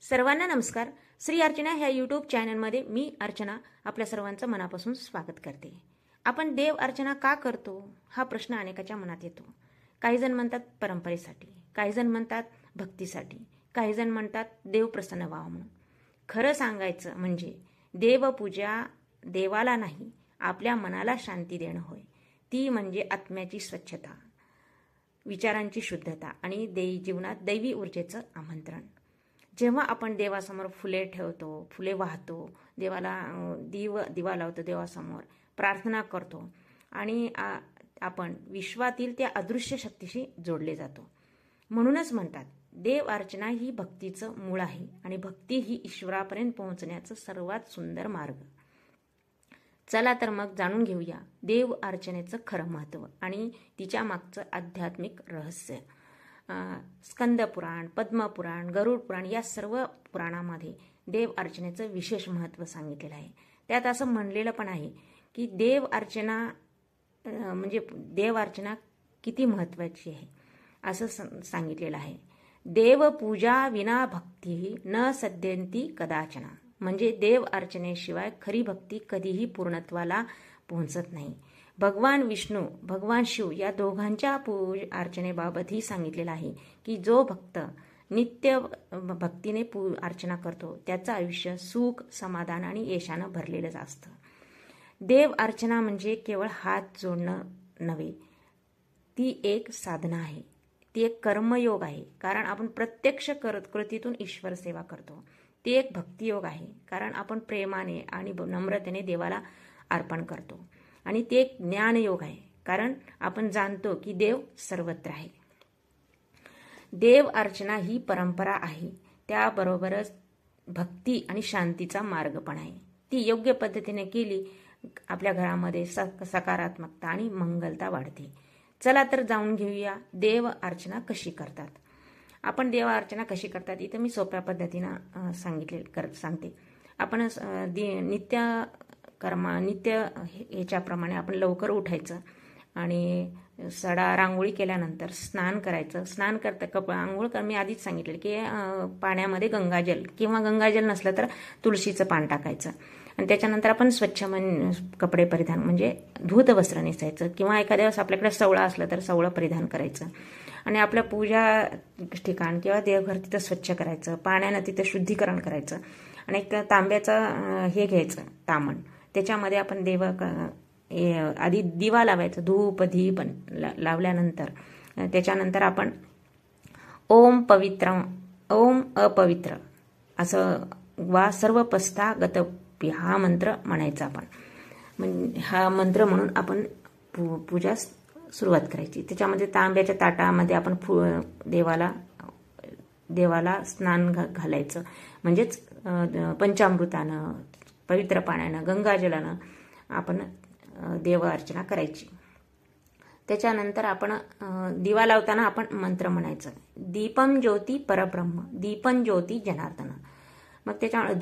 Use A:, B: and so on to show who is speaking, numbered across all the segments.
A: सर्वांना नमस्कार. श्री अर्चना ह्या यूट्यूब चॅनलमध्ये मी अर्चना आपल्या सर्वांचं मनापासून स्वागत करते. आपण देव अर्चना का करतो हा प्रश्न अनेकाच्या मनात येतो. काही जण म्हणतात परंपरेसाठी, काही जण म्हणतात भक्तीसाठी, काही जण म्हणतात देव प्रसन्न व्हावं म्हणून. खरं सांगायचं म्हणजे देवपूजा देवाला नाही, आपल्या मनाला शांती देणं होय. ती म्हणजे आत्म्याची स्वच्छता, विचारांची शुद्धता आणि जीवनात दैवी ऊर्जेचं आमंत्रण. जेव्हा आपण देवासमोर फुले ठेवतो, फुले वाहतो, देवाला दिवा लावतो, देवासमोर प्रार्थना करतो आणि आपण विश्वातील त्या अदृश्य शक्तीशी जोडले जातो. म्हणूनच म्हणतात देव अर्चना ही भक्तीचं मूळ आहे आणि भक्ती ही ईश्वरापर्यंत पोहोचण्याचं सर्वात सुंदर मार्ग. चला तर मग जाणून घेऊया देव अर्चनेचं खरं महत्त्व आणि तिच्या मागचं आध्यात्मिक रहस्य. स्कंदपुराण, पद्मपुराण, गरुड पुराण या सर्व पुराणामध्ये देव अर्चनेचं विशेष महत्त्व सांगितलेलं आहे. त्यात असं म्हणलेलं पण आहे की देव अर्चना म्हणजे देव अर्चना किती महत्त्वाची आहे असं सांगितलेलं आहे. देवपूजा विना भक्ती न सद्यंती कदाचना. म्हणजे देव अर्चनेशिवाय खरी भक्ती कधीही पूर्णत्वाला पोहोचत नाही. भगवान विष्णू, भगवान शिव या दोघांच्या अर्चनेबाबतही सांगितलेलं आहे की जो भक्त नित्य भक्तीने अर्चना करतो त्याचं आयुष्य सुख, समाधान आणि यशानं भरलेलंच असतं. देव अर्चना म्हणजे केवळ हात जोडणं नव्हे, ती एक साधना आहे, ती एक कर्मयोग आहे, कारण आपण प्रत्यक्ष कृतीतून ईश्वर सेवा करतो. ती एक भक्तियोग आहे, कारण आपण प्रेमाने आणि नम्रतेने देवाला अर्पण करतो. आणि ते एक ज्ञानयोग आहे, कारण आपण जाणतो की देव सर्वत्र आहे. देव अर्चना ही परंपरा आहे, त्याबरोबरच भक्ती आणि शांतीचा मार्ग पण आहे. ती योग्य पद्धतीने केली आपल्या घरामध्ये सकारात्मकता आणि मंगलता वाढते. चला तर जाऊन घेऊया देव अर्चना कशी करतात. आपण देव अर्चना कशी करतात इथं मी सोप्या पद्धतीनं सांगते. आपण नित्य ह्याच्याप्रमाणे आपण लवकर उठायचं आणि सडा रांगोळी केल्यानंतर स्नान करायचं. स्नान आंघोळ मी आधीच सांगितलं की पाण्यामध्ये गंगाजल किंवा गंगाजल नसलं तर तुळशीचं पान टाकायचं आणि त्याच्यानंतर आपण स्वच्छ कपडे परिधान म्हणजे धूत वस्त्र नेसायचं किंवा एखाद्या वेळेस आपल्याकडे सवळं असलं तर सवळं परिधान करायचं आणि आपल्या पूजा ठिकाण किंवा देवघर तिथं स्वच्छ करायचं. पाण्यानं तिथं शुद्धीकरण करायचं आणि एक तांब्याचं हे घ्यायचं तामण, त्याच्यामध्ये आपण आधी दिवा लावायचं, धूप दीप लावल्यानंतर त्याच्यानंतर आपण ओम अपवित्र असं वा सर्वपस्था गतपी हा मंत्र म्हणायचा. आपण हा मंत्र म्हणून आपण पूजा सुरुवात करायची. त्याच्यामध्ये तांब्याच्या ताटामध्ये आपण देवाला स्नान घालायचं, म्हणजेच पंचामृतानं, पवित्र पाण्यानं, गंगाजलानं आपण देव अर्चना करायची. त्याच्यानंतर आपण दिवा लावताना आपण मंत्र म्हणायचं, दीपम ज्योती परब्रह्म, दीपन ज्योती जनार्दन. मग त्याच्यामुळे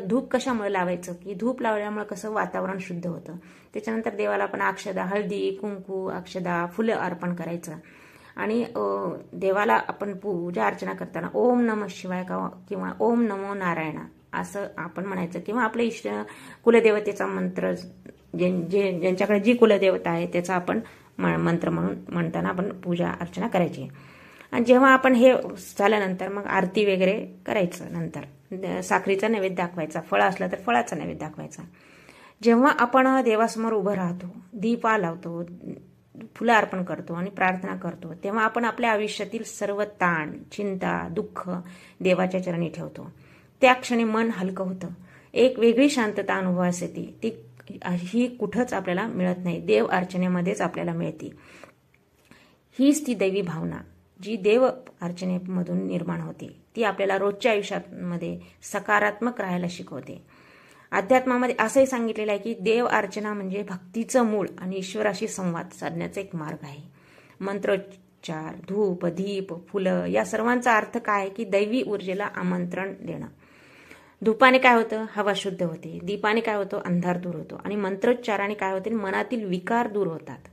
A: धूप कशामुळे लावायचं की धूप लावल्यामुळे कसं वातावरण शुद्ध होतं. त्याच्यानंतर देवाला आपण अक्षदा, हळदी कुंकू, अक्षदा, फुलं अर्पण करायचं आणि देवाला आपण पूजा अर्चना करताना ओम नमः शिवाय किंवा ओम नमो नारायण असं आपण म्हणायचं किंवा आपल्या कुलदेवतेचा मंत्र ज्यांच्याकडे जी कुलदेवता आहे त्याचा आपण मंत्र म्हणताना आपण पूजा अर्चना करायची. आणि जेव्हा आपण हे झाल्यानंतर मग आरती वगैरे करायचं. नंतर साखरीचा नैवेद्य दाखवायचा, फळं असलं तर फळाचा नैवेद्य दाखवायचा. जेव्हा आपण देवासमोर उभं राहतो, दीपा लावतो, फुलं अर्पण करतो आणि प्रार्थना करतो, तेव्हा आपण आपल्या आयुष्यातील सर्व ताण, चिंता, दुःख देवाच्या चरणी ठेवतो. त्या क्षणी मन हलकं होतं, एक वेगळी शांतता अनुभवास येते. ती ही कुठंच आपल्याला मिळत नाही, देव अर्चनेमध्येच आपल्याला मिळते. हीच ती दैवी भावना जी देव अर्चनेमधून निर्माण होते, ती आपल्याला रोजच्या आयुष्यामध्ये सकारात्मक राहायला शिकवते. अध्यात्मामध्ये असंही सांगितलेलं आहे की देव अर्चना म्हणजे भक्तीचं मूळ आणि ईश्वराशी संवाद साधण्याचा एक मार्ग आहे. मंत्रोच्चार, धूप दीप, फुलं या सर्वांचा अर्थ काय आहे की दैवी ऊर्जेला आमंत्रण देणं. धूपाने काय होतं, हवा शुद्ध होते. दीपाने काय होतं, अंधार दूर होतो आणि मंत्रोच्चाराने काय होते, मनातील विकार दूर होतात.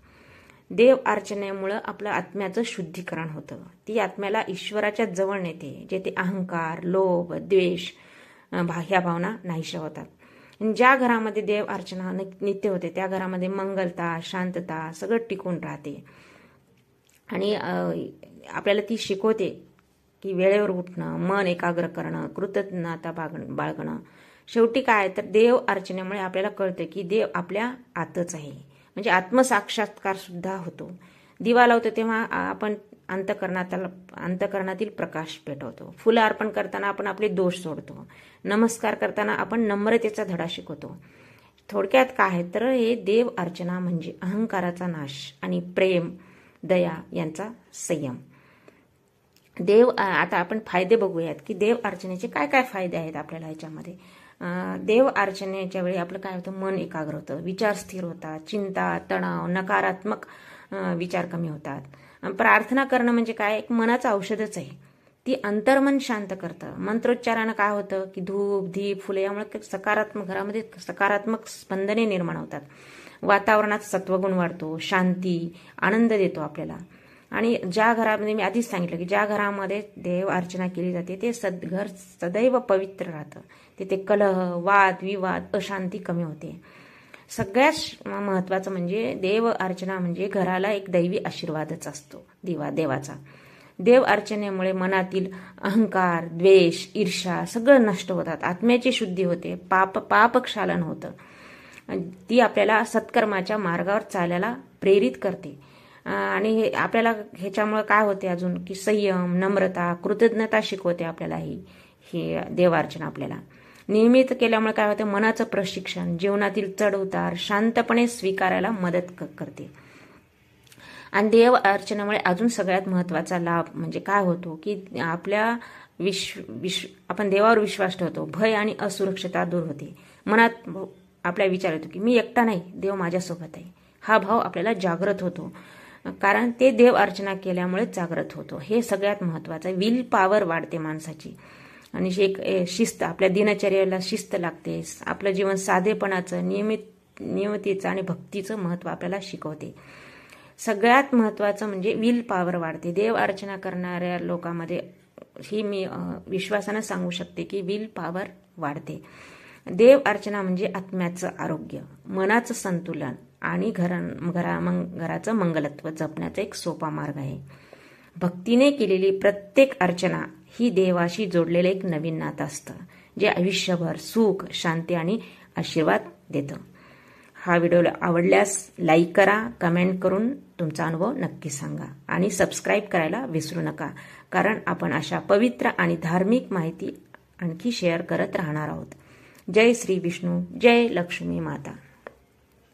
A: देव अर्चनेमुळं आपलं आत्म्याचं शुद्धीकरण होतं. ती आत्म्याला ईश्वराच्या जवळ नेते, जेथे अहंकार, लोभ, द्वेष ह्या भावना नाहीशा होतात. ज्या घरामध्ये देव अर्चना नित्य होते त्या घरामध्ये मंगलता, शांतता सगळं टिकून राहते. आणि आपल्याला ती शिकवते की वेळेवर उठणं, मन एकाग्र करणं, कृतज्ञता बाळगणं. शेवटी काय तर देव अर्चनेमुळे आपल्याला कळतं की देव आपल्या आतच आहे. म्हणजे आत्मसाक्षात्कार सुद्धा होतो. दिवा लावतो तेव्हा आपण अंतकरणातील प्रकाश पेटवतो. फुलं अर्पण करताना आपण आपले दोष सोडतो. नमस्कार करताना आपण नम्रतेचा धडा शिकवतो. थोडक्यात काय आहे तर हे देव अर्चना म्हणजे अहंकाराचा नाश आणि प्रेम, दया यांचा संयम. आता आपण फायदे बघूयात की देव अर्चनेचे काय काय फायदे आहेत आपल्याला ह्याच्यामध्ये. देव अर्चनेच्या वेळी आपलं काय होतं, मन एकाग्र होतं, विचार स्थिर होतात, चिंता, तणाव, नकारात्मक विचार कमी होतात. प्रार्थना करणं म्हणजे काय, एक मनाचं औषधच आहे. ती अंतर्मन शांत करतं. मंत्रोच्चारानं काय होतं की धूप, दीप, फुले यामुळे घरामध्ये सकारात्मक स्पंदने निर्माण होतात. वातावरणात सत्वगुण वाढतो, शांती, आनंद देतो आपल्याला. आणि ज्या घरामध्ये मी आधीच सांगितलं की ज्या घरामध्ये देव अर्चना केली जाते ते घर सदैव पवित्र राहतं. तिथे कलह, वाद, विवाद, अशांती कमी होते. सगळ्यात महत्वाचं म्हणजे देव अर्चना म्हणजे घराला एक दैवी आशीर्वादच असतो देवाचा. देव अर्चनेमुळे मनातील अहंकार, द्वेष, ईर्ष्या सगळं नष्ट होतात. आत्म्याची शुद्धी होते, पापक्षालन होतं. ती आपल्याला सत्कर्माच्या मार्गावर चालायला प्रेरित करते. आणि आपल्याला ह्याच्यामुळे काय होते अजून की संयम, नम्रता, कृतज्ञता शिकवते आपल्याला. ही देवार्चना आपल्याला नियमित केल्यामुळे काय होतं, मनाचं प्रशिक्षण, जीवनातील चढ उतार शांतपणे स्वीकारायला मदत करते. आणि देव अर्चनेमुळे अजून सगळ्यात महत्वाचा लाभ म्हणजे काय होतो की आपल्या आपण देवावर विश्वास ठेवतो. भय आणि असुरक्षता दूर होते. मनात आपल्या विचार येतो की मी एकटा नाही, देव माझ्यासोबत आहे. हा भाव आपल्याला जागृत होतो, कारण ते देव अर्चना केल्यामुळे जागृत होतो. हे सगळ्यात महत्वाचं. विल पॉवर वाढते माणसाची. आणि एक शिस्त, आपल्या दिनचर्याला शिस्त लागते. आपलं जीवन साधेपणाचं, नियमितीचं आणि भक्तीचं महत्व आपल्याला शिकवते. सगळ्यात महत्वाचं म्हणजे विल पॉवर वाढते. देव अर्चना करणाऱ्या लोकांमध्ये ही मी विश्वासानं सांगू शकते की विल पॉवर वाढते. देव अर्चना म्हणजे आत्म्याचं आरोग्य, मनाचं संतुलन आणि घराचं मंगलत्व जपण्याचा एक सोपा मार्ग आहे. भक्तीने केलेली प्रत्येक अर्चना ही देवाशी जोडलेलं एक नवीन नातं असतं, जे आयुष्यभर सुख, शांती आणि आशीर्वाद देतं. हा व्हिडिओ आवडल्यास लाईक करा, कमेंट करून तुमचा अनुभव नक्की सांगा आणि सबस्क्राईब करायला विसरू नका, कारण आपण अशा पवित्र आणि धार्मिक माहिती आणखी शेअर करत राहणार आहोत. जय श्री विष्णू, जय लक्ष्मी माता.